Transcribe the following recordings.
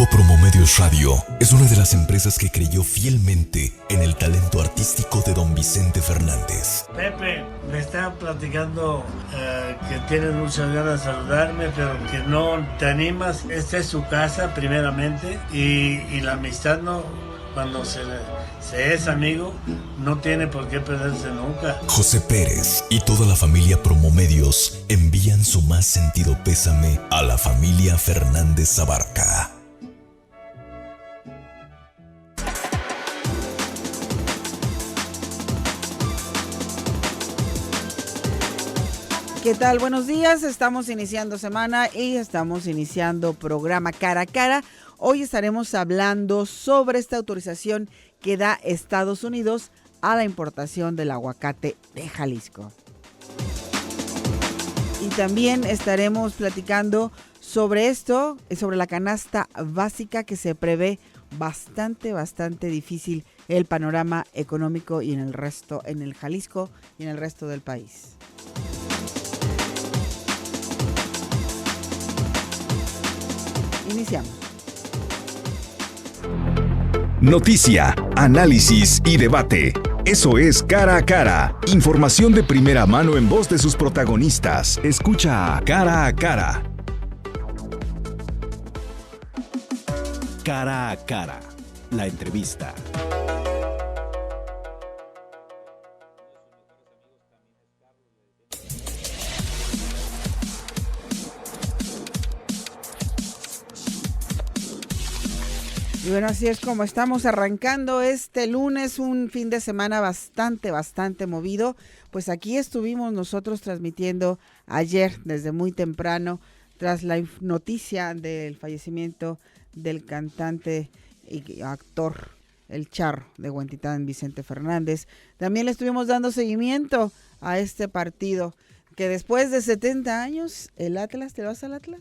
Grupo Promomedios Radio es una de las empresas que creyó fielmente en el talento artístico de don Vicente Fernández. Pepe, me está platicando que tienes muchas ganas de saludarme, pero que no te animas. Esta es su casa, primeramente, y la amistad no, cuando se es amigo, no tiene por qué perderse nunca. José Pérez y toda la familia Promomedios envían su más sentido pésame a la familia Fernández Abarca. ¿Qué tal? Buenos días, estamos iniciando semana y estamos iniciando programa Cara a Cara. Hoy estaremos hablando sobre esta autorización que da Estados Unidos a la importación del aguacate de Jalisco. Y también estaremos platicando sobre esto, sobre la canasta básica, que se prevé bastante difícil el panorama económico y en el Jalisco y en el resto del país. Iniciamos. Noticia, análisis y debate. Eso es Cara a Cara. Información de primera mano en voz de sus protagonistas. Escucha a Cara. Cara a Cara. La entrevista. Y bueno, así es como estamos arrancando este lunes, un fin de semana bastante movido. Pues aquí estuvimos nosotros transmitiendo ayer desde muy temprano, tras la noticia del fallecimiento del cantante y actor El Charro de Huentitán, Vicente Fernández. También le estuvimos dando seguimiento a este partido que después de 70 años, el Atlas, ¿te vas al Atlas?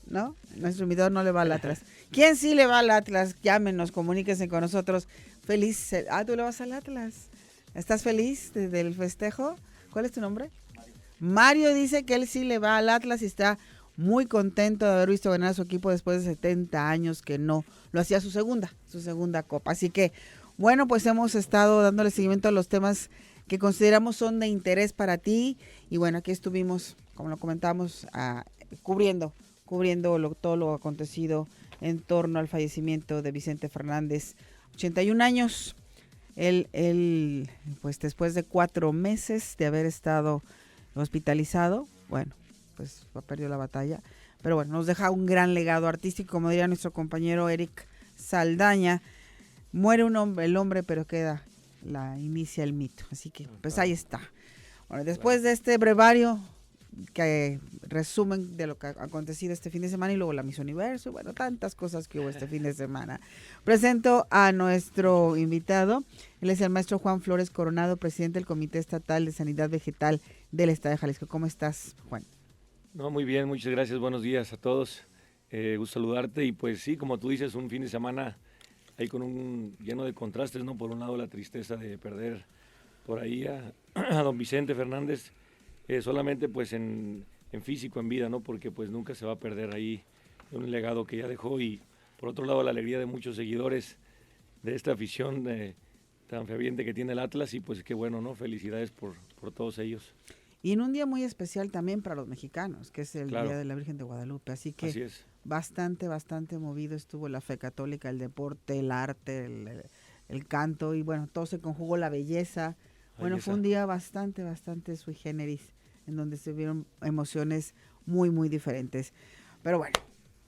¿No? Nuestro invitado no le va al Atlas. ¿Quién sí le va al Atlas? Llámenos, comuníquense con nosotros. Feliz. ¿Tú le vas al Atlas? ¿Estás feliz del festejo? ¿Cuál es tu nombre? Mario dice que él sí le va al Atlas y está muy contento de haber visto ganar a su equipo después de 70 años que no lo hacía su segunda copa. Así que, bueno, pues hemos estado dándole seguimiento a los temas que consideramos son de interés para ti. Y bueno, aquí estuvimos, como lo comentamos, cubriendo todo lo acontecido en torno al fallecimiento de Vicente Fernández, 81 años. Él, pues después de 4 meses de haber estado hospitalizado, bueno, pues perdió la batalla, pero bueno, nos deja un gran legado artístico, como diría nuestro compañero Eric Saldaña. Muere el hombre, pero inicia el mito. Así que, pues ahí está. Bueno, después de este brevario, que resumen de lo que ha acontecido este fin de semana y luego la Miss Universo, y bueno, tantas cosas que hubo este fin de semana. Presento a nuestro invitado. Él es el maestro Juan Flores Coronado, presidente del Comité Estatal de Sanidad Vegetal del Estado de Jalisco. ¿Cómo estás, Juan? No, muy bien, muchas gracias, buenos días a todos. Gusto saludarte y pues sí, como tú dices, un fin de semana ahí con lleno de contrastes, ¿no? Por un lado la tristeza de perder por ahí a don Vicente Fernández, solamente pues en físico, en vida, ¿no? Porque pues nunca se va a perder ahí un legado que ya dejó, y por otro lado la alegría de muchos seguidores de esta afición tan ferviente que tiene el Atlas, y pues qué bueno, ¿no? Felicidades por todos ellos. Y en un día muy especial también para los mexicanos, que es el Claro. Día de la Virgen de Guadalupe, así que Así es. bastante movido estuvo la fe católica, el deporte, el arte, el canto, y bueno, todo se conjugó, la belleza. Bueno, fue un día bastante sui generis, en donde se vieron emociones muy diferentes. Pero bueno,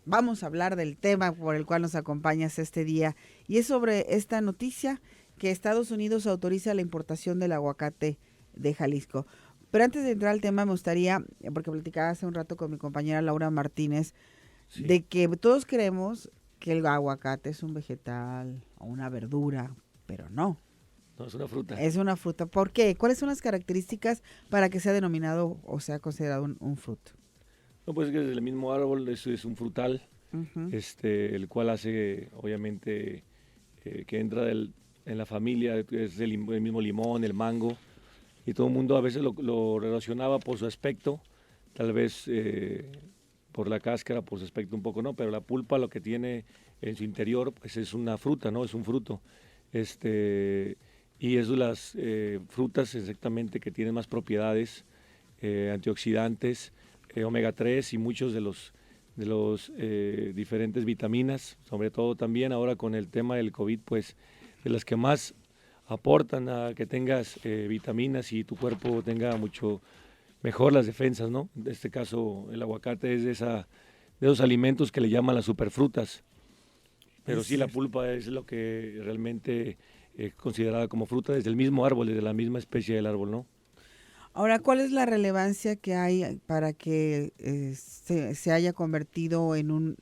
vamos a hablar del tema por el cual nos acompañas este día, y es sobre esta noticia que Estados Unidos autoriza la importación del aguacate de Jalisco. Pero antes de entrar al tema, me gustaría, porque platicaba hace un rato con mi compañera Laura Martínez, Sí. de que todos creemos que el aguacate es un vegetal o una verdura, pero no. No, es una fruta. Es una fruta. ¿Por qué? ¿Cuáles son las características para que sea denominado o sea considerado un fruto? No, pues es que desde el mismo árbol es un frutal, Uh-huh. el cual hace, obviamente, que entra en la familia, es el mismo limón, el mango, y todo el mundo a veces lo relacionaba por su aspecto, tal vez por la cáscara, por su aspecto un poco no, pero la pulpa lo que tiene en su interior pues es una fruta, ¿no? Es un fruto. Y es de las frutas exactamente que tienen más propiedades antioxidantes, omega 3 y muchos de los diferentes vitaminas, sobre todo también ahora con el tema del COVID, pues de las que más aportan a que tengas vitaminas y tu cuerpo tenga mucho mejor las defensas, ¿no? En este caso el aguacate es de esos alimentos que le llaman las superfrutas, pero sí la pulpa es lo que realmente es considerada como fruta desde el mismo árbol, desde la misma especie del árbol, ¿no? Ahora, ¿cuál es la relevancia que hay para que se haya convertido en un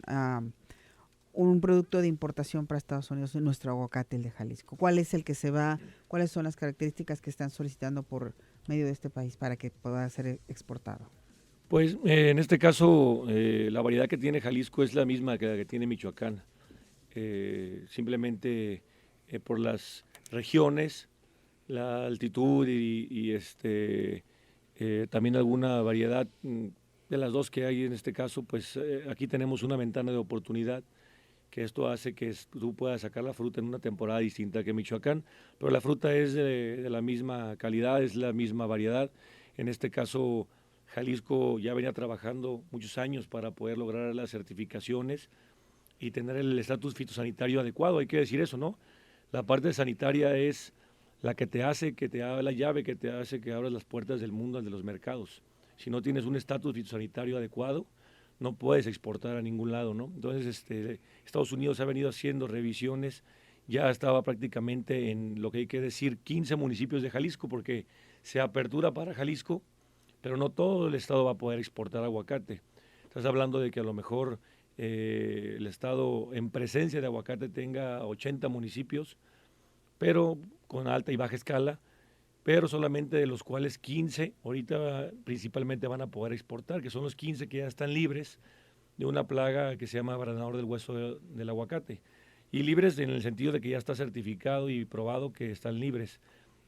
producto de importación para Estados Unidos, en nuestro aguacate, el de Jalisco? ¿Cuál es el que se va? ¿Cuáles son las características que están solicitando por medio de este país para que pueda ser exportado? Pues en este caso la variedad que tiene Jalisco es la misma que la que tiene Michoacán. Simplemente por las regiones, la altitud y también alguna variedad de las dos que hay en este caso, pues aquí tenemos una ventana de oportunidad, que esto hace que tú puedas sacar la fruta en una temporada distinta que Michoacán, pero la fruta es de la misma calidad, es la misma variedad. En este caso, Jalisco ya venía trabajando muchos años para poder lograr las certificaciones y tener el estatus fitosanitario adecuado, hay que decir eso, ¿no? La parte sanitaria es la que te hace, que te abre la llave, que te hace que abras las puertas del mundo, de los mercados. Si no tienes un estatus fitosanitario adecuado, no puedes exportar a ningún lado, ¿no? Entonces, Estados Unidos ha venido haciendo revisiones, ya estaba prácticamente en lo que hay que decir 15 municipios de Jalisco, porque se apertura para Jalisco, pero no todo el estado va a poder exportar aguacate. Estás hablando de que a lo mejor el estado en presencia de aguacate tenga 80 municipios, pero con alta y baja escala, pero solamente de los cuales 15 ahorita principalmente van a poder exportar, que son los 15 que ya están libres de una plaga que se llama abranador del hueso del aguacate. Y libres en el sentido de que ya está certificado y probado que están libres.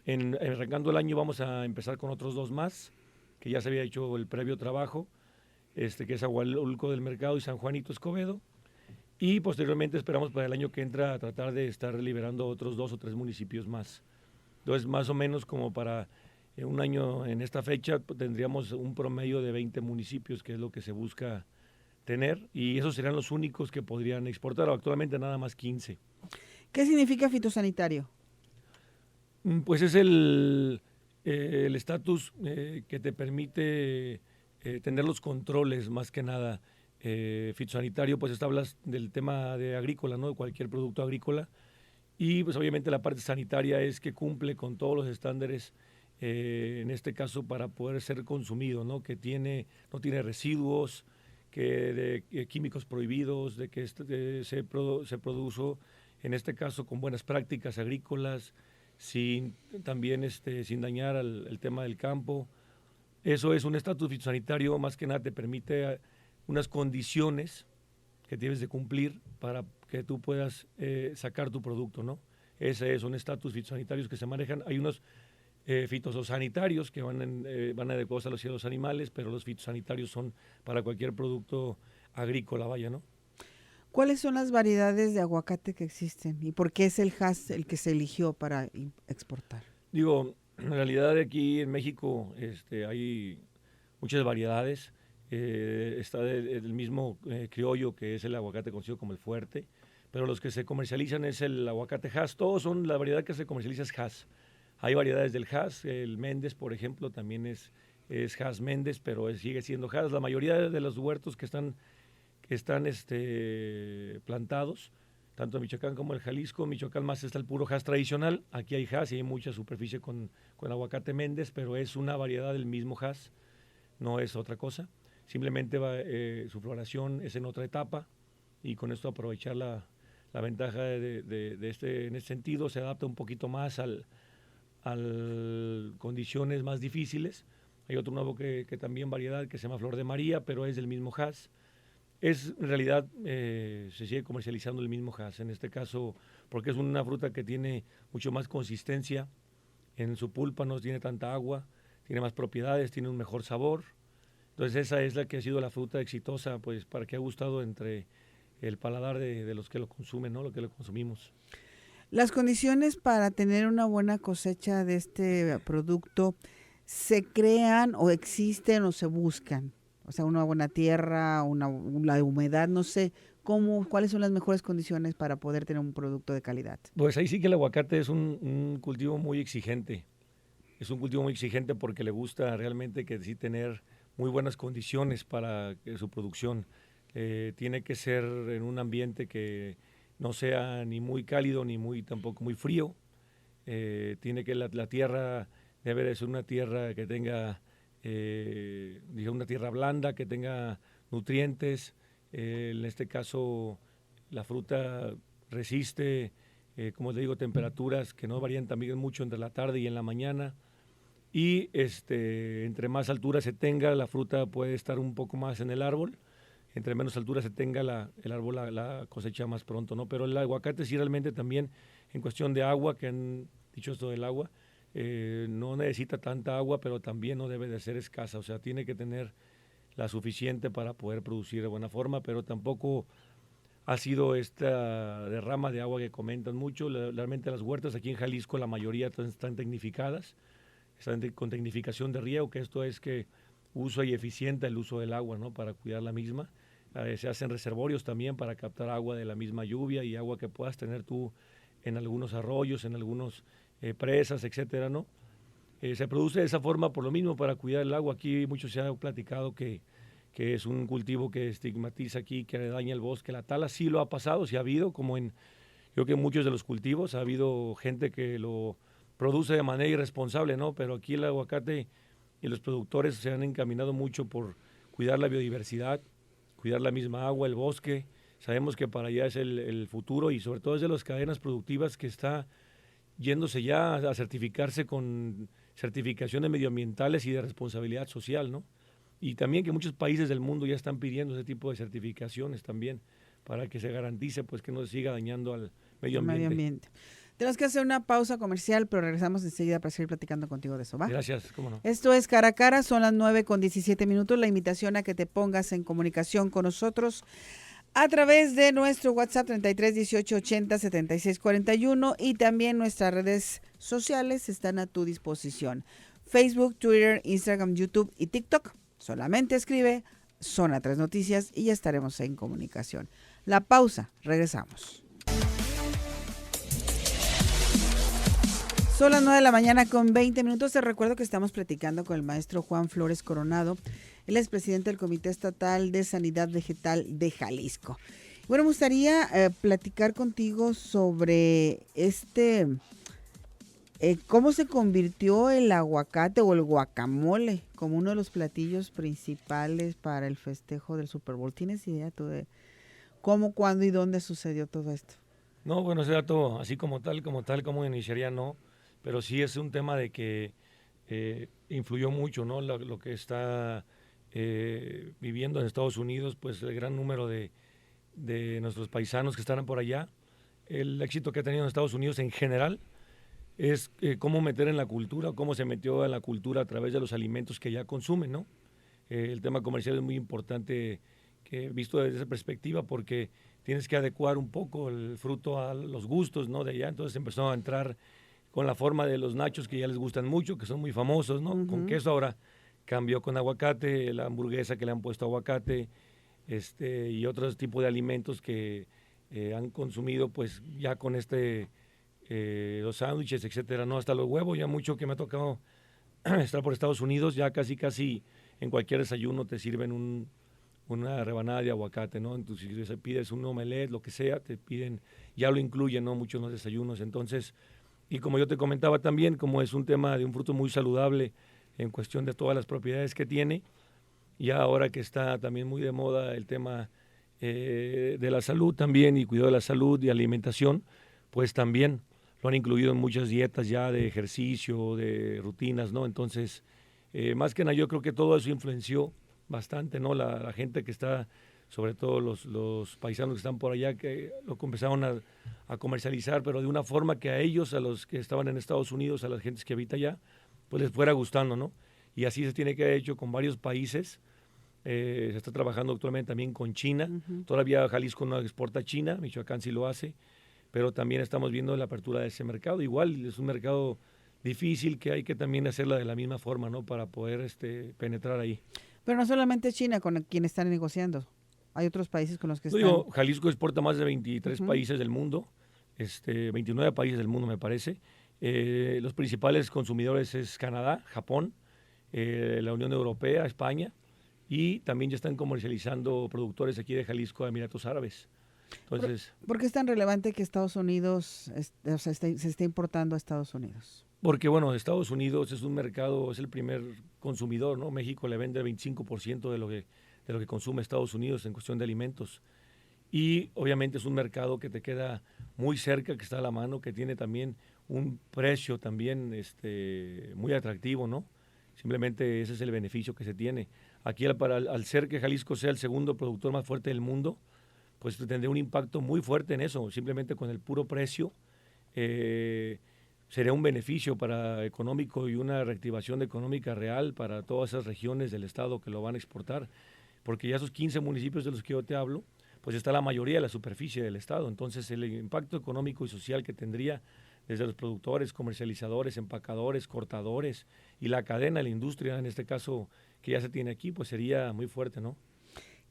Arrancando el año vamos a empezar con otros 2 más, que ya se había hecho el previo trabajo, que es Agualulco del Mercado y San Juanito Escobedo. Y posteriormente esperamos para el año que entra a tratar de estar liberando otros 2 o 3 municipios más. Entonces, más o menos como para un año en esta fecha, tendríamos un promedio de 20 municipios, que es lo que se busca tener, y esos serían los únicos que podrían exportar, actualmente nada más 15. ¿Qué significa fitosanitario? Pues es el estatus que te permite tener los controles, más que nada. Fitosanitario, pues hablas del tema de agrícola, ¿no? De cualquier producto agrícola. Y pues obviamente la parte sanitaria es que cumple con todos los estándares, en este caso para poder ser consumido, ¿no? Que no tiene residuos, que de químicos prohibidos, de que se produjo, en este caso con buenas prácticas agrícolas, también sin dañar el tema del campo. Eso es un estatus fitosanitario, más que nada te permite unas condiciones que debes de cumplir para que tú puedas sacar tu producto, ¿no? Ese son estatus fitosanitarios que se manejan. Hay unos fitosanitarios que van adecuados a los animales, pero los fitosanitarios son para cualquier producto agrícola, vaya, ¿no? ¿Cuáles son las variedades de aguacate que existen y por qué es el Hass el que se eligió para exportar? Digo, en realidad aquí en México hay muchas variedades. Está el mismo criollo, que es el aguacate conocido como el fuerte, pero los que se comercializan es el aguacate Hass. Todos son, la variedad que se comercializa es Hass. Hay variedades del Hass, el Méndez, por ejemplo, también es Hass Méndez, pero sigue siendo Hass. La mayoría de los huertos que están plantados, tanto en Michoacán como en Jalisco. Michoacán más está el puro Hass tradicional. Aquí hay Hass y hay mucha superficie con aguacate Méndez, pero es una variedad del mismo Hass, no es otra cosa. Simplemente su floración es en otra etapa y con esto aprovechar la ventaja en este sentido. Se adapta un poquito más a condiciones más difíciles. Hay otro nuevo que también variedad que se llama Flor de María, pero es del mismo Hass. En realidad se sigue comercializando el mismo Hass, en este caso porque es una fruta que tiene mucho más consistencia en su pulpa, no tiene tanta agua, tiene más propiedades, tiene un mejor sabor. Entonces esa es la que ha sido la fruta exitosa, pues para que ha gustado entre el paladar de los que lo consumen, ¿no? Lo que lo consumimos. Las condiciones para tener una buena cosecha de este producto se crean o existen o se buscan. O sea, una buena tierra, la humedad, no sé, ¿cuáles son las mejores condiciones para poder tener un producto de calidad? Pues ahí sí que el aguacate es un cultivo muy exigente. Es un cultivo muy exigente porque le gusta realmente que sí tener muy buenas condiciones para su producción. Tiene que ser en un ambiente que no sea ni muy cálido ni tampoco muy frío. Tiene que la tierra debe de ser una tierra que tenga, digamos, una tierra blanda, que tenga nutrientes. En este caso, la fruta resiste, como les digo, temperaturas que no varían también mucho entre la tarde y en la mañana. Y entre más altura se tenga, la fruta puede estar un poco más en el árbol. Entre menos altura se tenga el árbol, la cosecha más pronto, ¿no? Pero el aguacate sí realmente también, en cuestión de agua, que han dicho esto del agua, no necesita tanta agua, pero también no debe de ser escasa. O sea, tiene que tener la suficiente para poder producir de buena forma, pero tampoco ha sido esta derrama de agua que comentan mucho. Realmente las huertas aquí en Jalisco, la mayoría están tecnificadas, están con tecnificación de riego, que esto es que uso y eficiente el uso del agua, ¿no? Para cuidar la misma. Se hacen reservorios también para captar agua de la misma lluvia y agua que puedas tener tú en algunos arroyos, en algunos presas, etcétera, ¿no? Se produce de esa forma por lo mismo para cuidar el agua. Aquí mucho se ha platicado que es un cultivo que estigmatiza aquí, que daña el bosque. La tala sí lo ha pasado, sí ha habido, como creo que en muchos de los cultivos ha habido gente que lo produce de manera irresponsable, ¿no? Pero aquí el aguacate y los productores se han encaminado mucho por cuidar la biodiversidad, cuidar la misma agua, el bosque. Sabemos que para allá es el futuro y sobre todo es de las cadenas productivas que está yéndose ya a certificarse con certificaciones medioambientales y de responsabilidad social, ¿no? Y también que muchos países del mundo ya están pidiendo ese tipo de certificaciones también para que se garantice pues que no se siga dañando al medio ambiente. Tenemos que hacer una pausa comercial, pero regresamos enseguida para seguir platicando contigo de eso, ¿va? Gracias, cómo no. Esto es Cara a Cara, son las 9:17. La invitación a que te pongas en comunicación con nosotros a través de nuestro WhatsApp 33 18 80 76 41 y también nuestras redes sociales están a tu disposición. Facebook, Twitter, Instagram, YouTube y TikTok. Solamente escribe Zona 3 Noticias y ya estaremos en comunicación. La pausa, regresamos. Son las 9:20 a.m. Te recuerdo que estamos platicando con el maestro Juan Flores Coronado. Él es presidente del Comité Estatal de Sanidad Vegetal de Jalisco. Bueno, me gustaría platicar contigo sobre cómo se convirtió el aguacate o el guacamole como uno de los platillos principales para el festejo del Super Bowl. ¿Tienes idea tú de cómo, cuándo y dónde sucedió todo esto? No, bueno, ese dato así como como iniciaría, no. Pero sí es un tema de que influyó mucho, ¿no? Lo que está viviendo en Estados Unidos, pues el gran número de nuestros paisanos que están por allá. El éxito que ha tenido en Estados Unidos en general es cómo meter en la cultura, cómo se metió en la cultura a través de los alimentos que ya consumen, ¿no? El tema comercial es muy importante visto desde esa perspectiva porque tienes que adecuar un poco el fruto a los gustos, ¿no? De allá, entonces empezó a entrar con la forma de los nachos que ya les gustan mucho, que son muy famosos, ¿no? Uh-huh. Con queso ahora cambió con aguacate, la hamburguesa que le han puesto aguacate, y otros tipos de alimentos que han consumido pues ya con los sándwiches, etcétera, ¿no? Hasta los huevos, ya mucho que me ha tocado estar por Estados Unidos, ya casi en cualquier desayuno te sirven una rebanada de aguacate, ¿no? Entonces, si pides un omelette, lo que sea, te piden, ya lo incluyen, ¿no? Muchos en los desayunos, entonces... Y como yo te comentaba también, como es un tema de un fruto muy saludable en cuestión de todas las propiedades que tiene, y ahora que está también muy de moda el tema de la salud también, y cuidado de la salud y alimentación, pues también lo han incluido en muchas dietas ya de ejercicio, de rutinas, ¿no? Entonces, más que nada yo creo que todo eso influenció bastante, ¿no? La gente que está, sobre todo los paisanos que están por allá, que lo empezaron a comercializar, pero de una forma que a ellos, a los que estaban en Estados Unidos, a las gentes que habitan allá, pues les fuera gustando, ¿no? Y así se tiene que haber hecho con varios países Se está trabajando actualmente también con China. Todavía Jalisco no exporta a China, Michoacán sí lo hace, pero también estamos viendo la apertura de ese mercado. Igual es un mercado difícil que hay que también hacerla de la misma forma, ¿no? Para poder penetrar ahí. Pero no solamente China con quien están negociando. Hay otros países con los que No, están. digo, Jalisco exporta más de 23 países del mundo, 29 países del mundo me parece. Los principales consumidores es Canadá, Japón, la Unión Europea, España, y también ya están comercializando productores aquí de Jalisco a Emiratos Árabes. Entonces, ¿Por qué es tan relevante que Estados Unidos, se esté importando a Estados Unidos? porque bueno, Estados Unidos es un mercado, es el primer consumidor, ¿no? México le vende el 25% de lo que consume Estados Unidos en cuestión de alimentos. Y obviamente es un mercado que te queda muy cerca, que está a la mano, que tiene también un precio también muy atractivo, ¿no? Simplemente ese es el beneficio que se tiene. Aquí al ser que Jalisco sea el segundo productor más fuerte del mundo, pues tendría un impacto muy fuerte en eso. Simplemente con el puro precio sería un beneficio económico y una reactivación económica real para todas esas regiones del estado que lo van a exportar. Porque ya esos 15 municipios de los que yo te hablo, pues está la mayoría de la superficie del estado. Entonces el impacto económico y social que tendría desde los productores, comercializadores, empacadores, cortadores y la cadena, la industria, en este caso que ya se tiene aquí, pues sería muy fuerte, ¿no?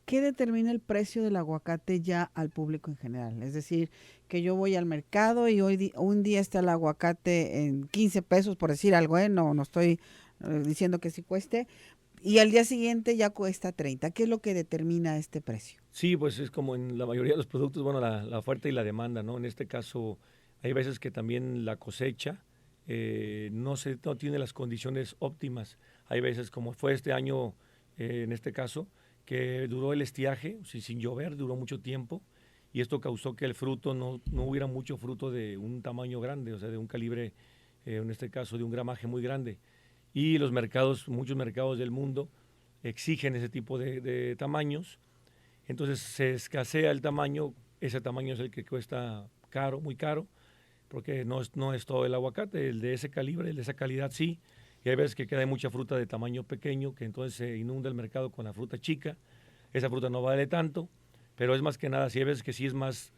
¿Qué determina el precio del aguacate ya al público en general? Es decir, que yo voy al mercado y un día está el aguacate en 15 pesos, por decir algo, no estoy diciendo que sí cueste, y al día siguiente ya cuesta 30. ¿Qué es lo que determina este precio? Sí, pues es como en la mayoría de los productos, bueno, la oferta y la demanda, ¿no? En este caso, hay veces que también la cosecha no tiene las condiciones óptimas. Hay veces, como fue este año, en este caso, que duró el estiaje, sin llover, duró mucho tiempo, y esto causó que el fruto no hubiera mucho fruto de un tamaño grande, o sea, de un calibre, en este caso, de un gramaje muy grande. Y muchos mercados del mundo exigen ese tipo de tamaños. Entonces se escasea el tamaño, ese tamaño es el que cuesta caro, muy caro, porque no es todo el aguacate, el de ese calibre, el de esa calidad sí, y hay veces que queda mucha fruta de tamaño pequeño, que entonces se inunda el mercado con la fruta chica, esa fruta no vale tanto, pero es más que nada, sí hay veces que sí es más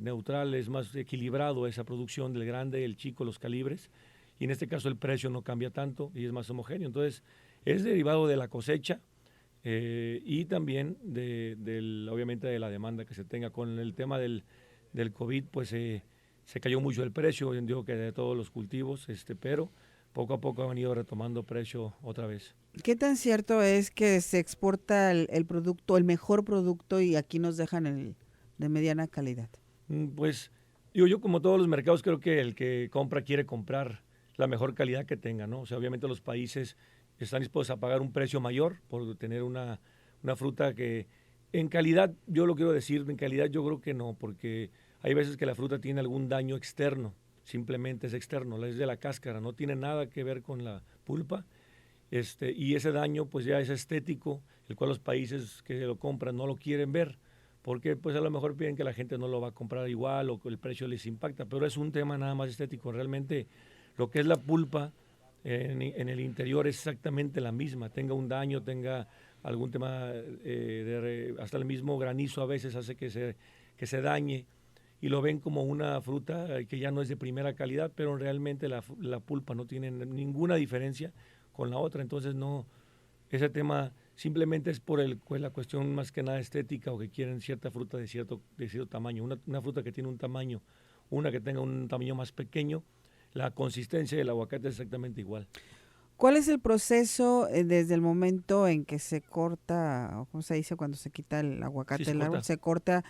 neutral, es más equilibrado esa producción del grande, el chico, los calibres, y en este caso el precio no cambia tanto y es más homogéneo, entonces es derivado de la cosecha, y también obviamente de la demanda que se tenga. Con el tema del COVID, pues se cayó mucho el precio, yo digo que de todos los cultivos, pero poco a poco han ido retomando precio otra vez. ¿Qué tan cierto es que se exporta el producto, el mejor producto, y aquí nos dejan el de mediana calidad? Pues yo como todos los mercados creo que el que compra quiere comprar la mejor calidad que tenga, ¿no? O sea, obviamente los países están dispuestos a pagar un precio mayor por tener una fruta que en calidad, yo lo quiero decir, en calidad yo creo que no, porque hay veces que la fruta tiene algún daño externo, simplemente es externo, es de la cáscara, no tiene nada que ver con la pulpa, y ese daño pues ya es estético, el cual los países que lo compran no lo quieren ver, porque pues a lo mejor piden que la gente no lo va a comprar igual o que el precio les impacta, pero es un tema nada más estético, realmente lo que es la pulpa en el interior es exactamente la misma, tenga un daño, tenga algún tema, hasta el mismo granizo a veces hace que se dañe, y lo ven como una fruta que ya no es de primera calidad, pero realmente la pulpa no tiene ninguna diferencia con la otra, entonces no, ese tema simplemente es por la cuestión más que nada estética, o que quieren cierta fruta de cierto tamaño, una fruta que tiene un tamaño, una que tenga un tamaño más pequeño, la consistencia del aguacate es exactamente igual. ¿Cuál es el proceso desde el momento en que se corta, o cómo se dice cuando se quita el aguacate del árbol, se corta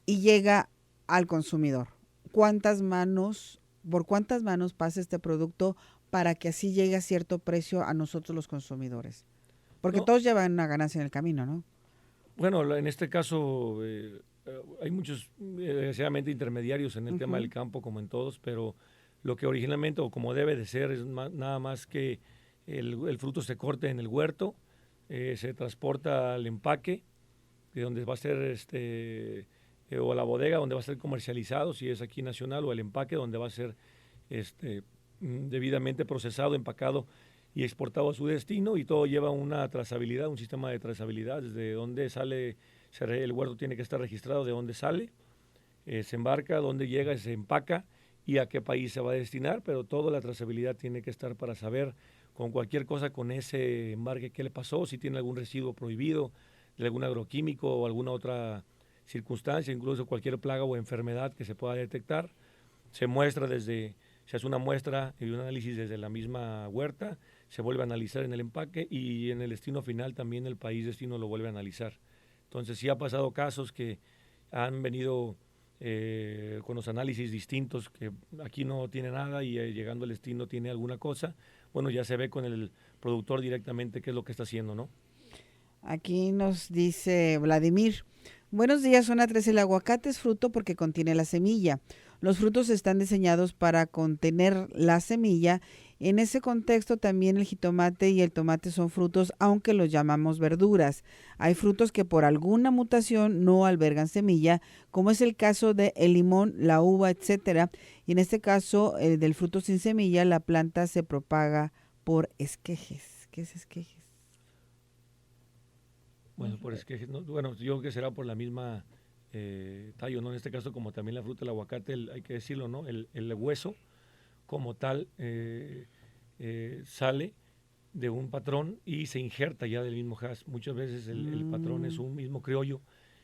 y llega al consumidor? ¿Por cuántas manos pasa este producto para que así llegue a cierto precio a nosotros los consumidores? Porque todos llevan una ganancia en el camino, ¿no? Bueno, en este caso hay muchos, desgraciadamente, intermediarios en el tema del campo, como en todos, pero lo que originalmente, o como debe de ser, es nada más que el fruto se corte en el huerto, se transporta al empaque, de donde va a ser o a la bodega donde va a ser comercializado, si es aquí nacional, o el empaque donde va a ser debidamente procesado, empacado, y exportado a su destino, y todo lleva una trazabilidad, un sistema de trazabilidad, desde dónde sale, el huerto tiene que estar registrado, de dónde sale, se embarca, dónde llega, se empaca y a qué país se va a destinar, pero toda la trazabilidad tiene que estar para saber con cualquier cosa con ese embarque qué le pasó, si tiene algún residuo prohibido, de algún agroquímico o alguna otra circunstancia, incluso cualquier plaga o enfermedad que se pueda detectar. Se hace una muestra y un análisis desde la misma huerta, se vuelve a analizar en el empaque y en el destino final también el país destino lo vuelve a analizar. Entonces sí ha pasado casos que han venido con los análisis distintos, que aquí no tiene nada y llegando al destino tiene alguna cosa. Bueno, ya se ve con el productor directamente qué es lo que está haciendo, ¿no? Aquí nos dice Vladimir: buenos días, zona 3, el aguacate es fruto porque contiene la semilla. Los frutos están diseñados para contener la semilla. En ese contexto también el jitomate y el tomate son frutos, aunque los llamamos verduras. Hay frutos que por alguna mutación no albergan semilla, como es el caso del limón, la uva, etcétera. Y en este caso, del fruto sin semilla, la planta se propaga por esquejes. ¿Qué es esquejes? Bueno, por esquejes, ¿no? Bueno, yo creo que será por la misma tallo, ¿no? En este caso, como también la fruta, el aguacate, hay que decirlo, ¿no? El hueso como tal sale de un patrón y se injerta ya del mismo haz. Muchas veces el patrón es un mismo criollo,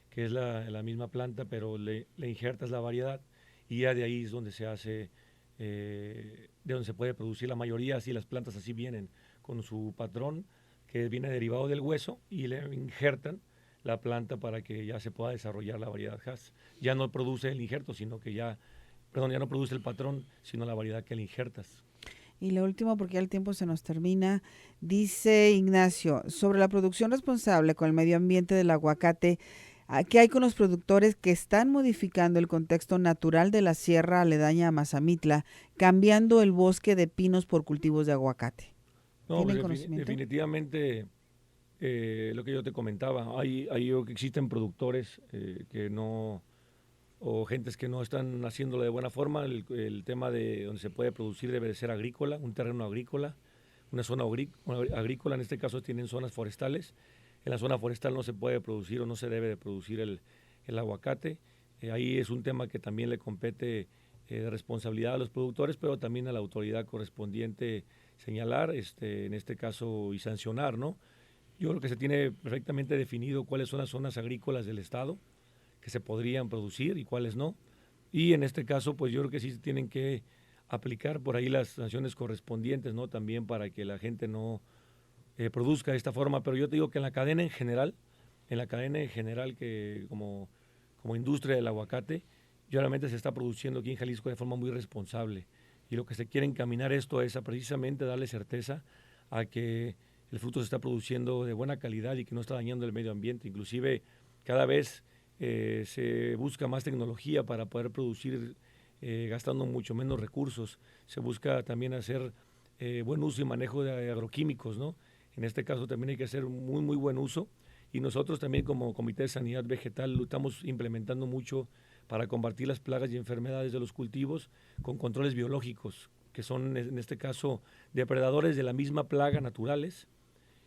que es la misma planta, pero le injertas la variedad y ya de ahí es donde se hace, de donde se puede producir la mayoría. Así las plantas así vienen con su patrón, que viene derivado del hueso, y le injertan la planta para que ya se pueda desarrollar la variedad Hass. Ya no produce el injerto, sino que ya no produce el patrón, sino la variedad que le injertas. Y lo último, porque ya el tiempo se nos termina, dice Ignacio, sobre la producción responsable con el medio ambiente del aguacate, ¿qué hay con los productores que están modificando el contexto natural de la sierra aledaña a Mazamitla, cambiando el bosque de pinos por cultivos de aguacate? No, pues definitivamente lo que yo te comentaba, existen productores que no, o gentes que no están haciéndolo de buena forma. El tema de donde se puede producir debe de ser agrícola, un terreno agrícola, una zona agrícola, en este caso tienen zonas forestales. En la zona forestal no se puede producir o no se debe de producir el aguacate. Ahí es un tema que también le compete de responsabilidad a los productores, pero también a la autoridad correspondiente señalar, en este caso, y sancionar, ¿no? Yo creo que se tiene perfectamente definido cuáles son las zonas agrícolas del Estado que se podrían producir y cuáles no. Y en este caso, pues yo creo que sí se tienen que aplicar por ahí las sanciones correspondientes, ¿no? También para que la gente no produzca de esta forma. Pero yo te digo que en la cadena en general que como industria del aguacate, realmente se está produciendo aquí en Jalisco de forma muy responsable. Y lo que se quiere encaminar esto es a precisamente darle certeza a que el fruto se está produciendo de buena calidad y que no está dañando el medio ambiente. Inclusive cada vez se busca más tecnología para poder producir gastando mucho menos recursos. Se busca también hacer buen uso y manejo de agroquímicos, ¿no? En este caso también hay que hacer muy, muy buen uso. Y nosotros también como Comité de Sanidad Vegetal lo estamos implementando mucho para combatir las plagas y enfermedades de los cultivos con controles biológicos, que son en este caso depredadores de la misma plaga naturales,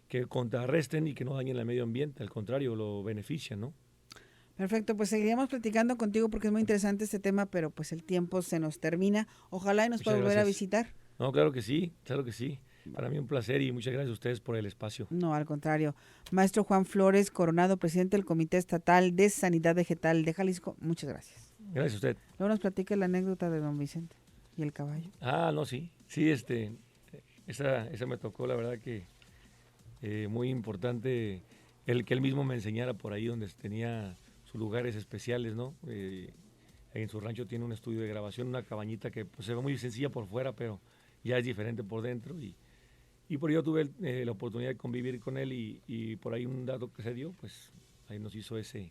que contrarresten y que no dañen el medio ambiente, al contrario, lo benefician, ¿no? Perfecto, pues seguiríamos platicando contigo porque es muy interesante este tema, pero pues el tiempo se nos termina. Ojalá y nos pueda volver a visitar. No, claro que sí, claro que sí. Para mí un placer y muchas gracias a ustedes por el espacio. No, al contrario. Maestro Juan Flores Coronado, presidente del Comité Estatal de Sanidad Vegetal de Jalisco, muchas gracias. Gracias a usted. Luego nos platica la anécdota de don Vicente y el caballo. Ah, no, sí. Sí, esa me tocó, la verdad que muy importante que él mismo me enseñara por ahí donde tenía sus lugares especiales, ¿no? Ahí en su rancho tiene un estudio de grabación, una cabañita que pues, se ve muy sencilla por fuera, pero ya es diferente por dentro. Y por ello tuve la oportunidad de convivir con él y por ahí un dato que se dio, pues ahí nos hizo ese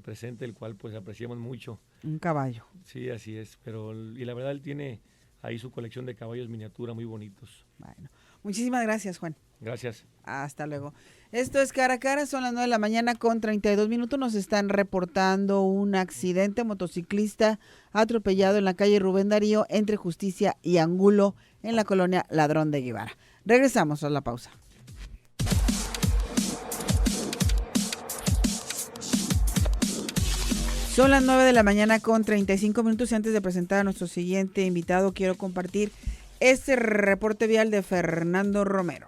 presente, el cual pues apreciamos mucho. Un caballo. Sí, así es, y la verdad él tiene ahí su colección de caballos miniatura muy bonitos. Bueno, muchísimas gracias, Juan. Gracias. Hasta luego. Esto es Cara a Cara, son las 9 de la mañana con 32 minutos. Nos están reportando un accidente motociclista atropellado en la calle Rubén Darío entre Justicia y Angulo en la colonia Ladrón de Guevara. Regresamos a la pausa. Son las 9 de la mañana con 35 minutos y antes de presentar a nuestro siguiente invitado, quiero compartir este reporte vial de Fernando Romero.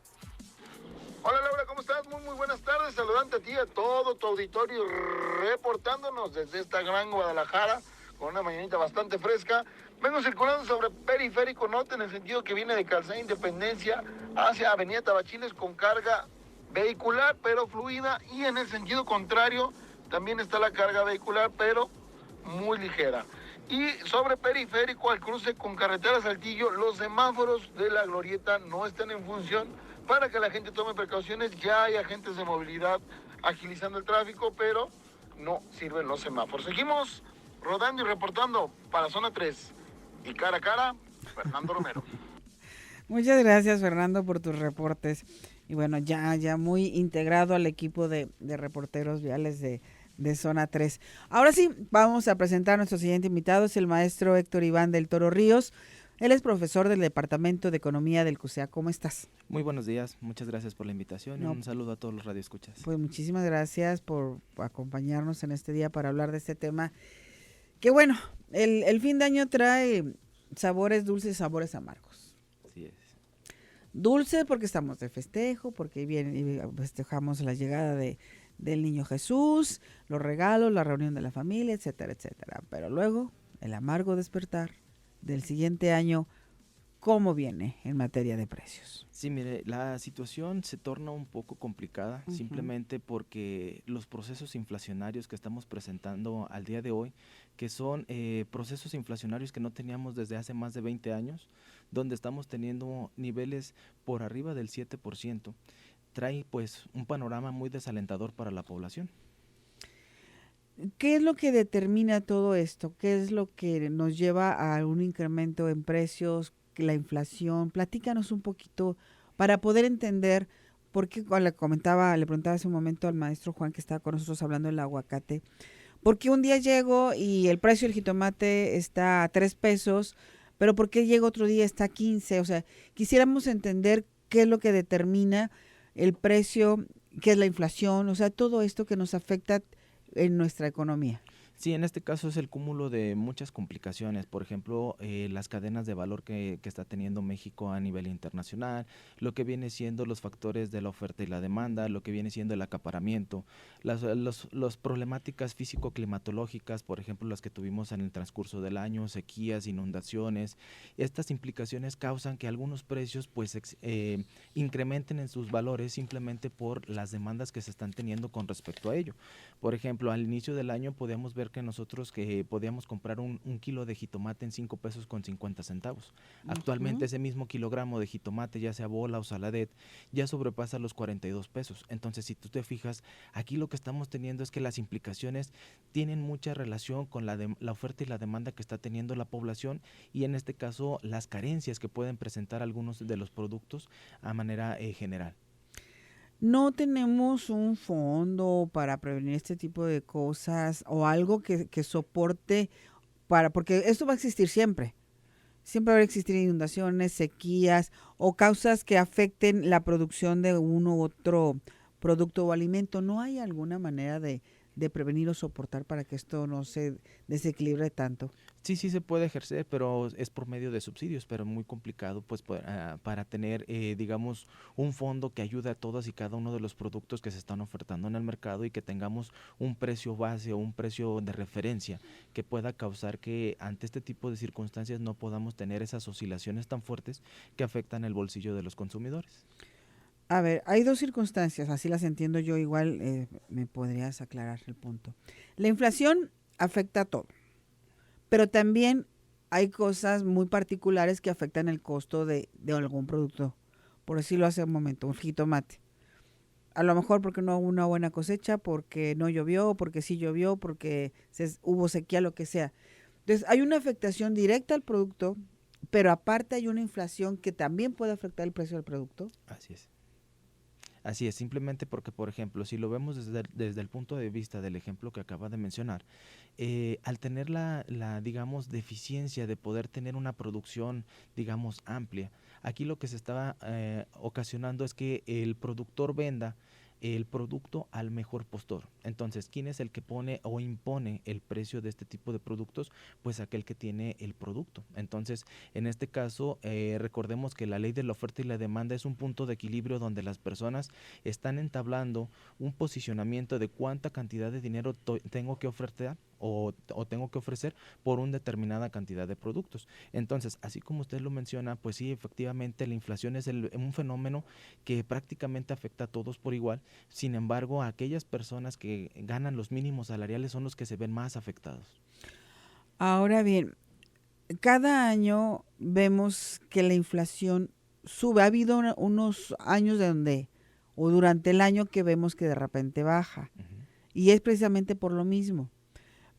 Hola Laura, ¿cómo estás? Muy buenas tardes, saludante a ti, a todo tu auditorio, reportándonos desde esta gran Guadalajara, con una mañanita bastante fresca. Vengo circulando sobre Periférico Norte en el sentido que viene de Calzada Independencia hacia Avenida Tabachiles con carga vehicular, pero fluida, y en el sentido contrario también está la carga vehicular, pero muy ligera. Y sobre Periférico, al cruce con Carretera Saltillo, los semáforos de la glorieta no están en función para que la gente tome precauciones. Ya hay agentes de movilidad agilizando el tráfico, pero no sirven los semáforos. Seguimos rodando y reportando para Zona 3. Y cara a cara, Fernando Romero. Muchas gracias, Fernando, por tus reportes. Y bueno, ya muy integrado al equipo de reporteros viales de Zona 3. Ahora sí, vamos a presentar a nuestro siguiente invitado, es el maestro Héctor Iván del Toro Ríos. Él es profesor del Departamento de Economía del CUSEA. ¿Cómo estás? Muy buenos días, muchas gracias por la invitación y un saludo a todos los radioescuchas. Pues muchísimas gracias por acompañarnos en este día para hablar de este tema. Que bueno, el fin de año trae sabores dulces y sabores amargos. Así es. Dulce porque estamos de festejo, porque festejamos la llegada del niño Jesús, los regalos, la reunión de la familia, etcétera, etcétera. Pero luego, el amargo despertar del siguiente año, ¿cómo viene en materia de precios? Sí, mire, la situación se torna un poco complicada, simplemente porque los procesos inflacionarios que estamos presentando al día de hoy, que son procesos inflacionarios que no teníamos desde hace más de 20 años, donde estamos teniendo niveles por arriba del 7%, trae pues un panorama muy desalentador para la población. ¿Qué es lo que determina todo esto? ¿Qué es lo que nos lleva a un incremento en precios, la inflación? Platícanos un poquito para poder entender, porque le preguntaba hace un momento al maestro Juan que estaba con nosotros hablando del aguacate, porque un día llego y el precio del jitomate está a 3 pesos, pero ¿por qué llega otro día está a 15? O sea, quisiéramos entender qué es lo que determina el precio, qué es la inflación, o sea, todo esto que nos afecta en nuestra economía. Sí, en este caso es el cúmulo de muchas complicaciones, por ejemplo, las cadenas de valor que está teniendo México a nivel internacional, lo que viene siendo los factores de la oferta y la demanda, lo que viene siendo el acaparamiento, las problemáticas físico-climatológicas, por ejemplo, las que tuvimos en el transcurso del año, sequías, inundaciones. Estas implicaciones causan que algunos precios pues incrementen en sus valores simplemente por las demandas que se están teniendo con respecto a ello. Por ejemplo, al inicio del año podíamos ver que nosotros podíamos comprar un kilo de jitomate en 5 pesos con 50 centavos. Actualmente ese mismo kilogramo de jitomate, ya sea bola o saladet, ya sobrepasa los 42 pesos. Entonces, si tú te fijas, aquí lo que estamos teniendo es que las implicaciones tienen mucha relación con la oferta y la demanda que está teniendo la población, y en este caso las carencias que pueden presentar algunos de los productos a manera general. ¿No tenemos un fondo para prevenir este tipo de cosas o algo que soporte porque esto va a existir siempre? Siempre va a existir inundaciones, sequías o causas que afecten la producción de uno u otro producto o alimento. ¿No hay alguna manera de prevenir o soportar para que esto no se desequilibre tanto? Sí se puede ejercer, pero es por medio de subsidios, pero muy complicado pues para tener, digamos, un fondo que ayude a todas y cada uno de los productos que se están ofertando en el mercado y que tengamos un precio base o un precio de referencia que pueda causar que ante este tipo de circunstancias no podamos tener esas oscilaciones tan fuertes que afectan el bolsillo de los consumidores. A ver, hay dos circunstancias, así las entiendo yo, igual me podrías aclarar el punto. La inflación afecta a todo, pero también hay cosas muy particulares que afectan el costo de algún producto. Por decirlo hace un momento, un jitomate. A lo mejor porque no hubo una buena cosecha, porque no llovió, porque sí llovió, porque hubo sequía, lo que sea. Entonces, hay una afectación directa al producto, pero aparte hay una inflación que también puede afectar el precio del producto. Así es, simplemente porque, por ejemplo, si lo vemos desde el punto de vista del ejemplo que acaba de mencionar, al tener la, digamos, deficiencia de poder tener una producción, digamos, amplia, Aquí lo que se está ocasionando es que el productor venda el producto al mejor postor. Entonces, ¿quién es el que pone o impone el precio de este tipo de productos? Pues aquel que tiene el producto. Entonces, en este caso, recordemos que la ley de la oferta y la demanda es un punto de equilibrio donde las personas están entablando un posicionamiento de cuánta cantidad de dinero tengo que ofertar o tengo que ofrecer por una determinada cantidad de productos. Entonces, así como usted lo menciona, pues sí, efectivamente la inflación es un fenómeno que prácticamente afecta a todos por igual. Sin embargo, aquellas personas que ganan los mínimos salariales son los que se ven más afectados. Ahora bien, cada año vemos que la inflación sube. Ha habido unos años o durante el año que vemos que de repente baja. Uh-huh. Y es precisamente por lo mismo.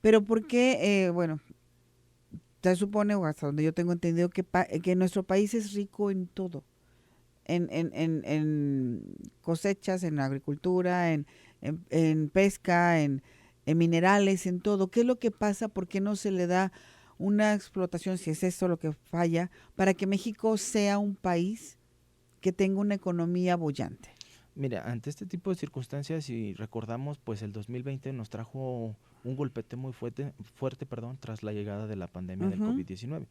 Pero ¿por qué? Bueno, se supone, o hasta donde yo tengo entendido, que nuestro país es rico en todo. En cosechas, en agricultura, en pesca, en minerales, en todo. ¿Qué es lo que pasa? ¿Por qué no se le da una explotación, si es esto lo que falla, para que México sea un país que tenga una economía boyante? Mira, ante este tipo de circunstancias, si recordamos, pues el 2020 nos trajo un golpete muy fuerte, tras la llegada de la pandemia del COVID-19.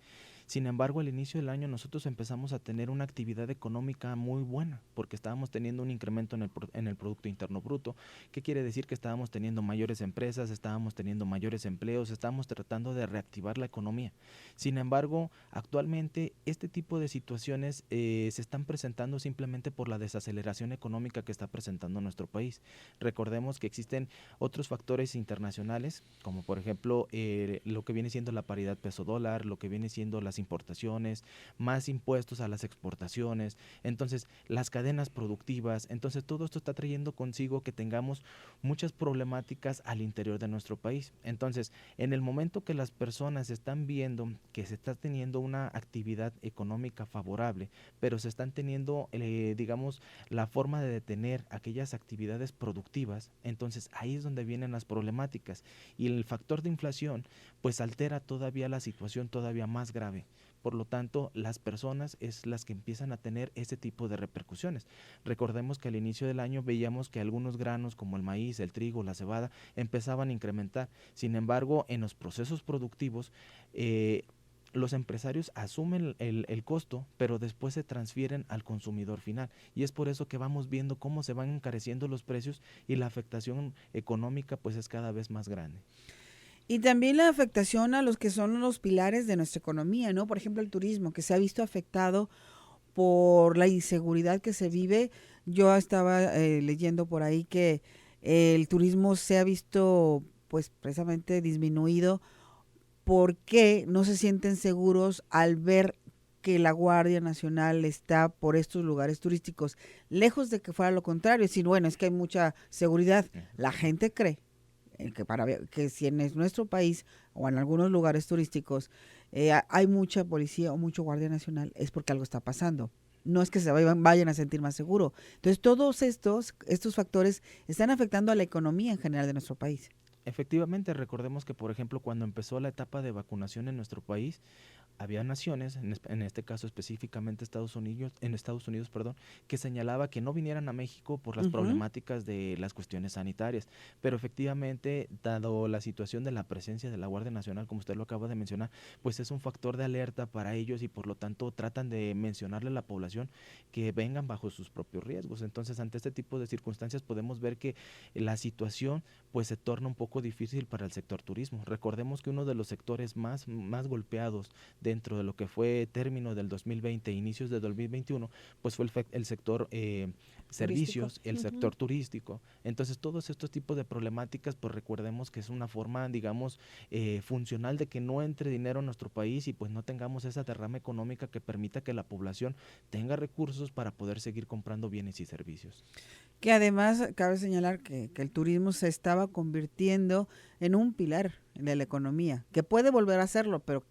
Sin embargo, al inicio del año nosotros empezamos a tener una actividad económica muy buena, porque estábamos teniendo un incremento en el Producto Interno Bruto. ¿Qué quiere decir? Que estábamos teniendo mayores empresas, estábamos teniendo mayores empleos, estábamos tratando de reactivar la economía. Sin embargo, actualmente este tipo de situaciones se están presentando simplemente por la desaceleración económica que está presentando nuestro país. Recordemos que existen otros factores internacionales, como por ejemplo lo que viene siendo la paridad peso-dólar, lo que viene siendo las importaciones, más impuestos a las exportaciones, entonces las cadenas productivas, entonces todo esto está trayendo consigo que tengamos muchas problemáticas al interior de nuestro país. Entonces, en el momento que las personas están viendo que se está teniendo una actividad económica favorable, pero se están teniendo, digamos, la forma de detener aquellas actividades productivas, entonces ahí es donde vienen las problemáticas y el factor de inflación pues altera todavía la situación todavía más grave. Por lo tanto, las personas es las que empiezan a tener ese tipo de repercusiones. Recordemos que al inicio del año veíamos que algunos granos como el maíz, el trigo, la cebada empezaban a incrementar. Sin embargo, en los procesos productivos, los empresarios asumen el costo, pero después se transfieren al consumidor final. Y es por eso que vamos viendo cómo se van encareciendo los precios y la afectación económica pues es cada vez más grande. Y también la afectación a los que son los pilares de nuestra economía, ¿no? Por ejemplo, el turismo, que se ha visto afectado por la inseguridad que se vive. Yo estaba leyendo por ahí que el turismo se ha visto, pues, precisamente disminuido porque no se sienten seguros al ver que la Guardia Nacional está por estos lugares turísticos, lejos de que fuera lo contrario. Es decir, bueno, es que hay mucha seguridad. La gente cree que si en nuestro país o en algunos lugares turísticos hay mucha policía o mucho guardia nacional, es porque algo está pasando. No es que se vayan a sentir más seguros. Entonces, todos estos factores están afectando a la economía en general de nuestro país. Efectivamente, recordemos que, por ejemplo, cuando empezó la etapa de vacunación en nuestro país, había naciones, en este caso específicamente Estados Unidos, que señalaba que no vinieran a México por las problemáticas de las cuestiones sanitarias. Pero efectivamente, dado la situación de la presencia de la Guardia Nacional, como usted lo acaba de mencionar, pues es un factor de alerta para ellos y por lo tanto tratan de mencionarle a la población que vengan bajo sus propios riesgos. Entonces, ante este tipo de circunstancias podemos ver que la situación pues se torna un poco difícil para el sector turismo. Recordemos que uno de los sectores más golpeados dentro de lo que fue término del 2020 inicios de 2021, pues fue el sector servicios, el sector turístico. Entonces, todos estos tipos de problemáticas, pues recordemos que es una forma, digamos, funcional de que no entre dinero a nuestro país y pues no tengamos esa derrama económica que permita que la población tenga recursos para poder seguir comprando bienes y servicios. Que además cabe señalar que el turismo se estaba convirtiendo en un pilar de la economía, que puede volver a hacerlo, pero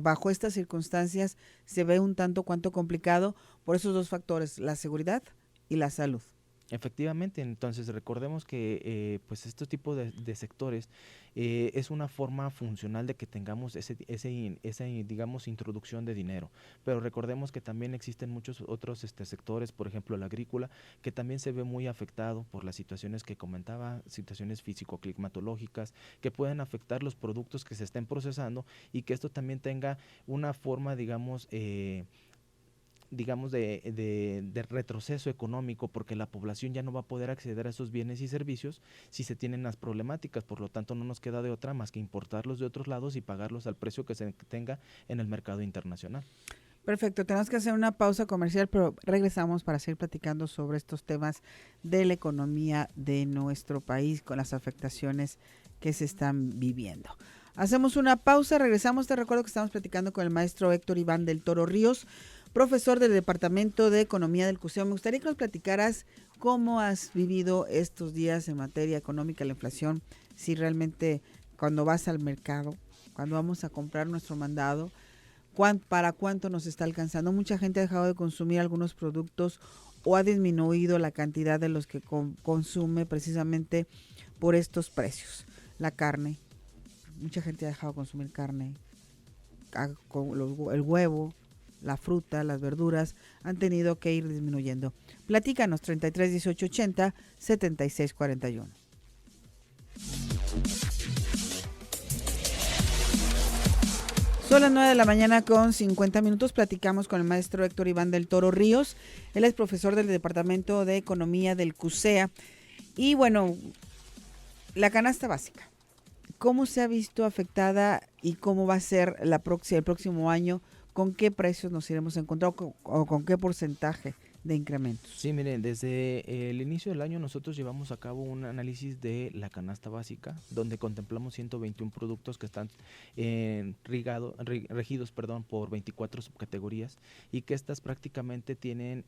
bajo estas circunstancias se ve un tanto cuanto complicado por esos dos factores, la seguridad y la salud. Efectivamente, entonces recordemos que pues este tipo de sectores es una forma funcional de que tengamos esa digamos introducción de dinero, pero recordemos que también existen muchos otros sectores, por ejemplo el agrícola, que también se ve muy afectado por las situaciones que comentaba, situaciones físico-climatológicas que pueden afectar los productos que se estén procesando y que esto también tenga una forma, digamos, de retroceso económico, porque la población ya no va a poder acceder a esos bienes y servicios si se tienen las problemáticas. Por lo tanto, no nos queda de otra más que importarlos de otros lados y pagarlos al precio que se tenga en el mercado internacional. Perfecto, tenemos que hacer una pausa comercial, pero regresamos para seguir platicando sobre estos temas de la economía de nuestro país con las afectaciones que se están viviendo. Hacemos una pausa, regresamos. Te recuerdo que estamos platicando con el maestro Héctor Iván del Toro Ríos, profesor del Departamento de Economía del CUSEA. Me gustaría que nos platicaras cómo has vivido estos días en materia económica, la inflación, si realmente cuando vas al mercado, cuando vamos a comprar nuestro mandado, para cuánto nos está alcanzando. Mucha gente ha dejado de consumir algunos productos o ha disminuido la cantidad de los que consume precisamente por estos precios. La carne, mucha gente ha dejado de consumir carne, el huevo, la fruta, las verduras han tenido que ir disminuyendo. Platícanos 33 18 80 76 41. Son las 9 de la mañana con 50 minutos. Platicamos con el maestro Héctor Iván del Toro Ríos. Él es profesor del Departamento de Economía del CUSEA. Y bueno, la canasta básica, ¿cómo se ha visto afectada y cómo va a ser el próximo año? ¿Con qué precios nos iremos a encontrar o con qué porcentaje de incrementos? Sí, miren, desde el inicio del año nosotros llevamos a cabo un análisis de la canasta básica, donde contemplamos 121 productos que están regidos por 24 subcategorías y que estas prácticamente tienen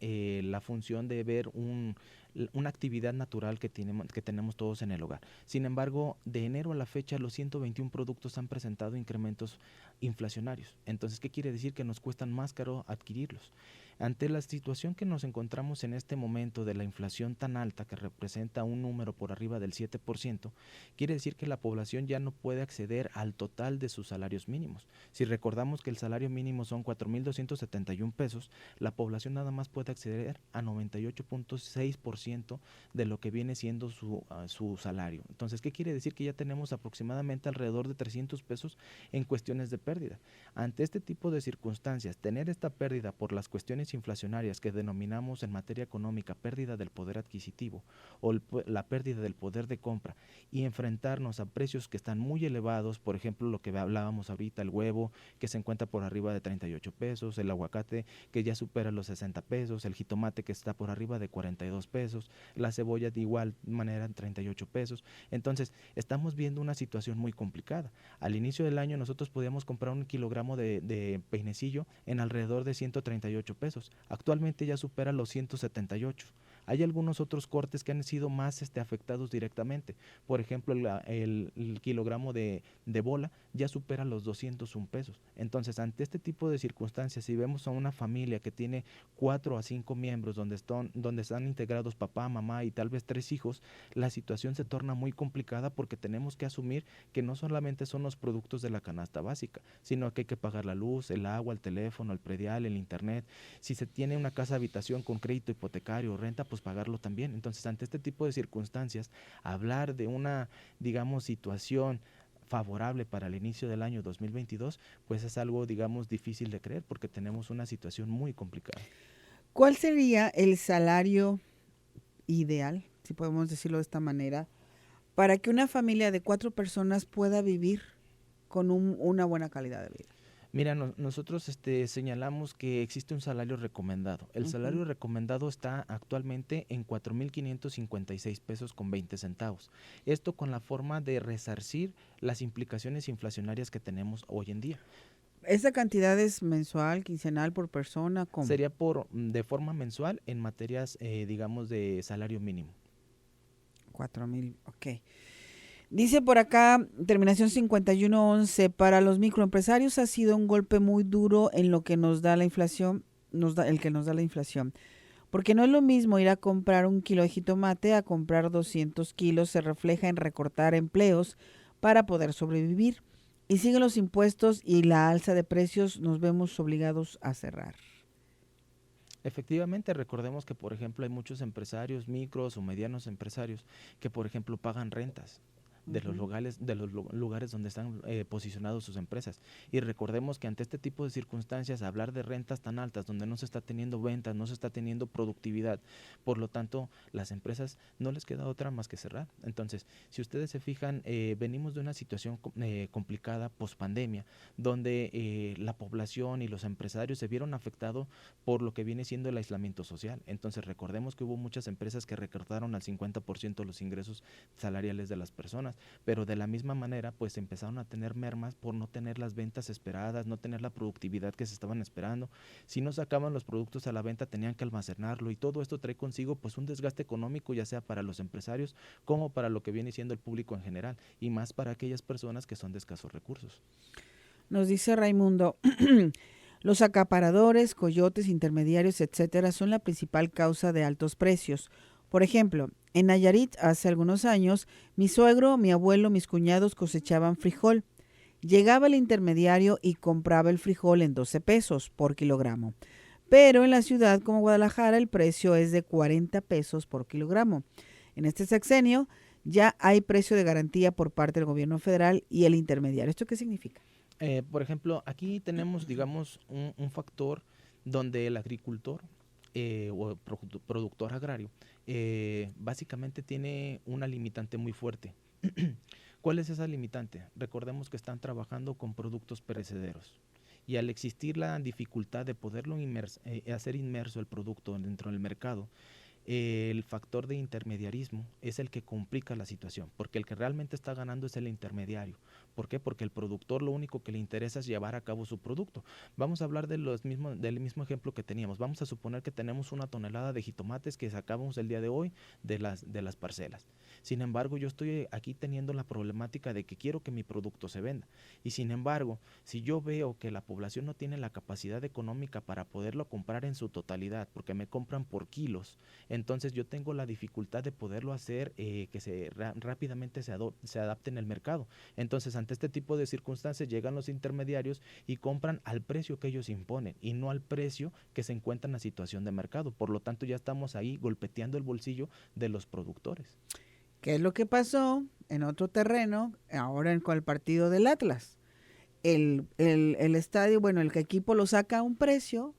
la función de ver una actividad natural que tenemos todos en el hogar. Sin embargo, de enero a la fecha, los 121 productos han presentado incrementos inflacionarios. Entonces, ¿qué quiere decir? Que nos cuestan más caro adquirirlos. Ante la situación que nos encontramos en este momento de la inflación tan alta, que representa un número por arriba del 7%, quiere decir que la población ya no puede acceder al total de sus salarios mínimos. Si recordamos que el salario mínimo son 4,271 pesos, la población nada más puede acceder a 98.6% de lo que viene siendo su salario. Entonces, ¿qué quiere decir? Que ya tenemos aproximadamente alrededor de 300 pesos en cuestiones de pérdida. Ante este tipo de circunstancias, tener esta pérdida por las cuestiones inflacionarias que denominamos en materia económica pérdida del poder adquisitivo o la pérdida del poder de compra, y enfrentarnos a precios que están muy elevados, por ejemplo lo que hablábamos ahorita, el huevo que se encuentra por arriba de 38 pesos, el aguacate que ya supera los 60 pesos, el jitomate que está por arriba de 42 pesos, la cebolla de igual manera 38 pesos. Entonces estamos viendo una situación muy complicada. Al inicio del año nosotros podíamos comprar un kilogramo de peinecillo en alrededor de 138 pesos. Actualmente ya supera los 178. Hay algunos otros cortes que han sido más afectados directamente. Por ejemplo, el kilogramo de bola ya supera los 201 pesos. Entonces, ante este tipo de circunstancias, si vemos a una familia que tiene 4 a 5 miembros, donde están integrados papá, mamá y tal vez 3 hijos, la situación se torna muy complicada porque tenemos que asumir que no solamente son los productos de la canasta básica, sino que hay que pagar la luz, el agua, el teléfono, el predial, el internet. Si se tiene una casa habitación con crédito hipotecario o renta, pues pagarlo también. Entonces, ante este tipo de circunstancias, hablar de una, digamos, situación favorable para el inicio del año 2022, pues es algo, digamos, difícil de creer porque tenemos una situación muy complicada. ¿Cuál sería el salario ideal, si podemos decirlo de esta manera, para que una familia de 4 personas pueda vivir con una buena calidad de vida? Mira, nosotros señalamos que existe un salario recomendado. El salario recomendado está actualmente en 4,556 pesos con 20 centavos. Esto con la forma de resarcir las implicaciones inflacionarias que tenemos hoy en día. ¿Esa cantidad es mensual, quincenal, por persona? ¿Cómo? Sería de forma mensual en materias, digamos, de salario mínimo. 4,000, ok. Dice por acá, terminación 5111, para los microempresarios ha sido un golpe muy duro en lo que nos da la inflación, el que nos da la inflación. porque no es lo mismo ir a comprar un kilo de jitomate a comprar 200 kilos, se refleja en recortar empleos para poder sobrevivir. Y siguen los impuestos y la alza de precios, nos vemos obligados a cerrar. Efectivamente, recordemos que, por ejemplo, hay muchos empresarios, micros o medianos empresarios, que, por ejemplo, pagan rentas de los lugares donde están posicionados sus empresas. Y recordemos que ante este tipo de circunstancias, hablar de rentas tan altas, donde no se está teniendo ventas, no se está teniendo productividad, por lo tanto, las empresas no les queda otra más que cerrar. Entonces, si ustedes se fijan, venimos de una situación complicada post-pandemia, donde la población y los empresarios se vieron afectados por lo que viene siendo el aislamiento social. Entonces, recordemos que hubo muchas empresas que recortaron al 50% los ingresos salariales de las personas, pero de la misma manera pues empezaron a tener mermas por no tener las ventas esperadas, no tener la productividad que se estaban esperando. Si no sacaban los productos a la venta tenían que almacenarlo, y todo esto trae consigo pues un desgaste económico, ya sea para los empresarios como para lo que viene siendo el público en general, y más para aquellas personas que son de escasos recursos. Nos dice Raimundo, los acaparadores, coyotes, intermediarios, etcétera, son la principal causa de altos precios. Por ejemplo, en Nayarit, hace algunos años, mi suegro, mi abuelo, mis cuñados cosechaban frijol. Llegaba el intermediario y compraba el frijol en 12 pesos por kilogramo. Pero en la ciudad como Guadalajara el precio es de 40 pesos por kilogramo. En este sexenio ya hay precio de garantía por parte del gobierno federal y el intermediario. ¿Esto qué significa? Por ejemplo, aquí tenemos, digamos, un factor donde el agricultor o productor agrario básicamente tiene una limitante muy fuerte. ¿Cuál es esa limitante? Recordemos que están trabajando con productos perecederos, y al existir la dificultad de poderlo hacer inmerso el producto dentro del mercado, el factor de intermediarismo es el que complica la situación, porque el que realmente está ganando es el intermediario. ¿Por qué? Porque el productor lo único que le interesa es llevar a cabo su producto. Vamos a hablar del mismo ejemplo que teníamos. Vamos a suponer que tenemos una tonelada de jitomates que sacamos el día de hoy de las parcelas. Sin embargo, yo estoy aquí teniendo la problemática de que quiero que mi producto se venda. Y sin embargo, si yo veo que la población no tiene la capacidad económica para poderlo comprar en su totalidad, porque me compran por kilos, entonces yo tengo la dificultad de poderlo hacer que rápidamente se adapte en el mercado. Entonces, ante este tipo de circunstancias llegan los intermediarios y compran al precio que ellos imponen y no al precio que se encuentra en la situación de mercado. Por lo tanto, ya estamos ahí golpeteando el bolsillo de los productores. ¿Qué es lo que pasó en otro terreno ahora con el partido del Atlas? El estadio, bueno, el equipo lo saca a un precio,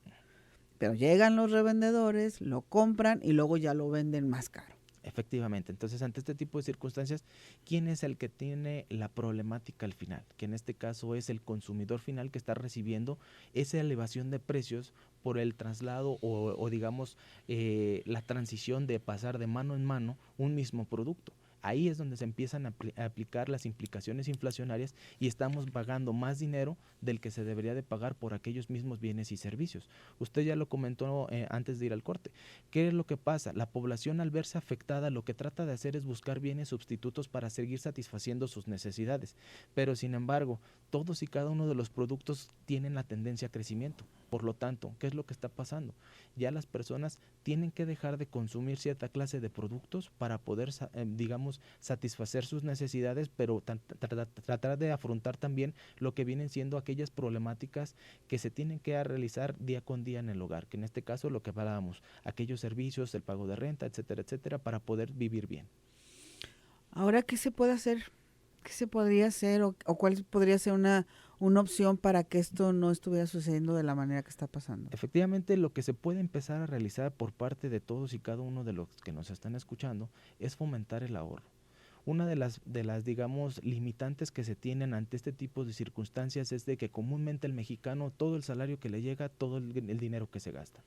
pero llegan los revendedores, lo compran y luego ya lo venden más caro. Efectivamente, entonces ante este tipo de circunstancias, ¿quién es el que tiene la problemática al final? Que en este caso es el consumidor final que está recibiendo esa elevación de precios por el traslado o digamos la transición de pasar de mano en mano un mismo producto. Ahí es donde se empiezan a aplicar las implicaciones inflacionarias y estamos pagando más dinero del que se debería de pagar por aquellos mismos bienes y servicios. Usted ya lo comentó antes de ir al corte. ¿Qué es lo que pasa? La población, al verse afectada, lo que trata de hacer es buscar bienes sustitutos para seguir satisfaciendo sus necesidades. Pero sin embargo, todos y cada uno de los productos tienen la tendencia a crecimiento. Por lo tanto, ¿qué es lo que está pasando? Ya las personas tienen que dejar de consumir cierta clase de productos para poder, digamos, satisfacer sus necesidades, pero tratar de afrontar también lo que vienen siendo aquellas problemáticas que se tienen que realizar día con día en el hogar, que en este caso lo que hablábamos, aquellos servicios, el pago de renta, etcétera, etcétera, para poder vivir bien. Ahora, ¿qué se puede hacer? ¿Qué se podría hacer o cuál podría ser una opción para que esto no estuviera sucediendo de la manera que está pasando? Efectivamente, lo que se puede empezar a realizar por parte de todos y cada uno de los que nos están escuchando es fomentar el ahorro. Una de las digamos, limitantes que se tienen ante este tipo de circunstancias es de que comúnmente el mexicano, todo el salario que le llega, todo el dinero que se gasta.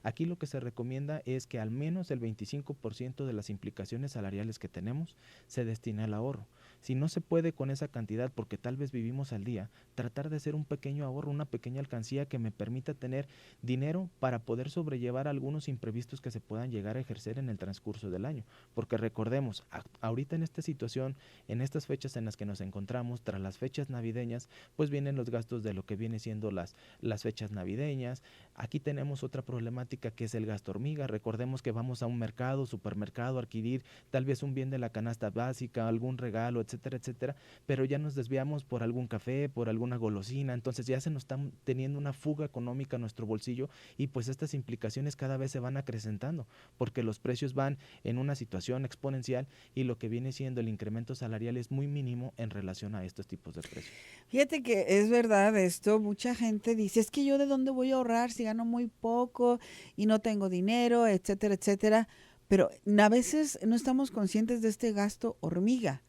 Aquí lo que se recomienda es que al menos el 25% de las implicaciones salariales que tenemos se destine al ahorro. Si no se puede con esa cantidad porque tal vez vivimos al día, tratar de hacer un pequeño ahorro, una pequeña alcancía que me permita tener dinero para poder sobrellevar algunos imprevistos que se puedan llegar a ejercer en el transcurso del año. Porque recordemos, ahorita en esta situación, en estas fechas en las que nos encontramos, tras las fechas navideñas, pues vienen los gastos de lo que viene siendo las fechas navideñas. Aquí tenemos otra problemática problemática que es el gasto hormiga. Recordemos que vamos a un mercado, supermercado, a adquirir tal vez un bien de la canasta básica, algún regalo, etcétera, etcétera, pero ya nos desviamos por algún café, por alguna golosina, entonces ya se nos está teniendo una fuga económica a nuestro bolsillo y pues estas implicaciones cada vez se van acrecentando porque los precios van en una situación exponencial y lo que viene siendo el incremento salarial es muy mínimo en relación a estos tipos de precios. Fíjate que es verdad esto, mucha gente dice, es que yo de dónde voy a ahorrar si gano muy poco y no tengo dinero, etcétera, etcétera, pero a veces no estamos conscientes de este gasto hormiga.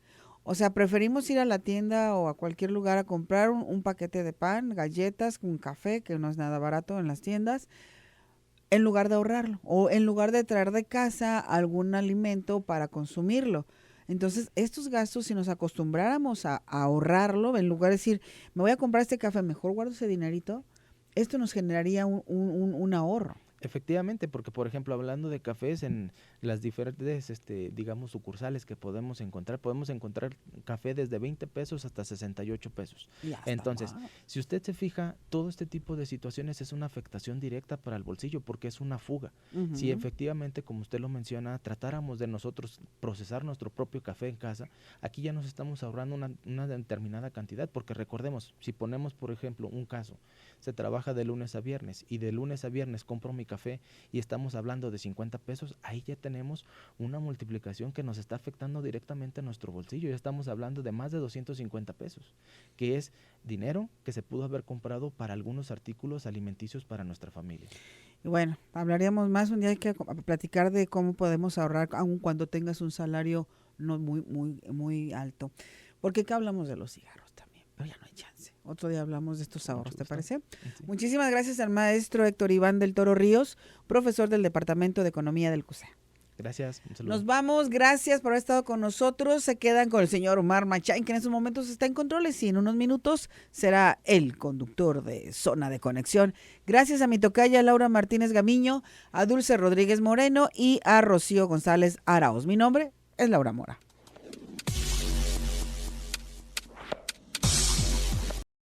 O sea, preferimos ir a la tienda o a cualquier lugar a comprar un paquete de pan, galletas, un café, que no es nada barato en las tiendas, en lugar de ahorrarlo o en lugar de traer de casa algún alimento para consumirlo. Entonces, estos gastos, si nos acostumbráramos a ahorrarlo, en lugar de decir, me voy a comprar este café, mejor guardo ese dinerito, esto nos generaría un ahorro. Efectivamente, porque por ejemplo, hablando de cafés, en las diferentes, digamos, sucursales que podemos encontrar café desde 20 pesos hasta 68 pesos. Entonces, si usted se fija, todo este tipo de situaciones es una afectación directa para el bolsillo porque es una fuga. Uh-huh. Si efectivamente, como usted lo menciona, tratáramos de nosotros procesar nuestro propio café en casa, aquí ya nos estamos ahorrando una determinada cantidad, porque recordemos, si ponemos, por ejemplo, un caso, se trabaja de lunes a viernes y de lunes a viernes compro mi café y estamos hablando de 50 pesos, ahí ya tenemos una multiplicación que nos está afectando directamente a nuestro bolsillo. Ya estamos hablando de más de 250 pesos, que es dinero que se pudo haber comprado para algunos artículos alimenticios para nuestra familia. Y bueno, hablaríamos más, un día hay que platicar de cómo podemos ahorrar aun cuando tengas un salario no muy alto. Porque acá hablamos de los cigarros también, pero ya no hay chance. Otro día hablamos de estos ahorros, ¿te parece? Sí. Muchísimas gracias al maestro Héctor Iván del Toro Ríos, profesor del Departamento de Economía del CUSEA. Gracias. Un saludo. Nos vamos, gracias por haber estado con nosotros. Se quedan con el señor Omar Machain, que en estos momentos está en controles y en unos minutos será el conductor de Zona de Conexión. Gracias a mi tocaya Laura Martínez Gamiño, a Dulce Rodríguez Moreno y a Rocío González Arauz. Mi nombre es Laura Mora.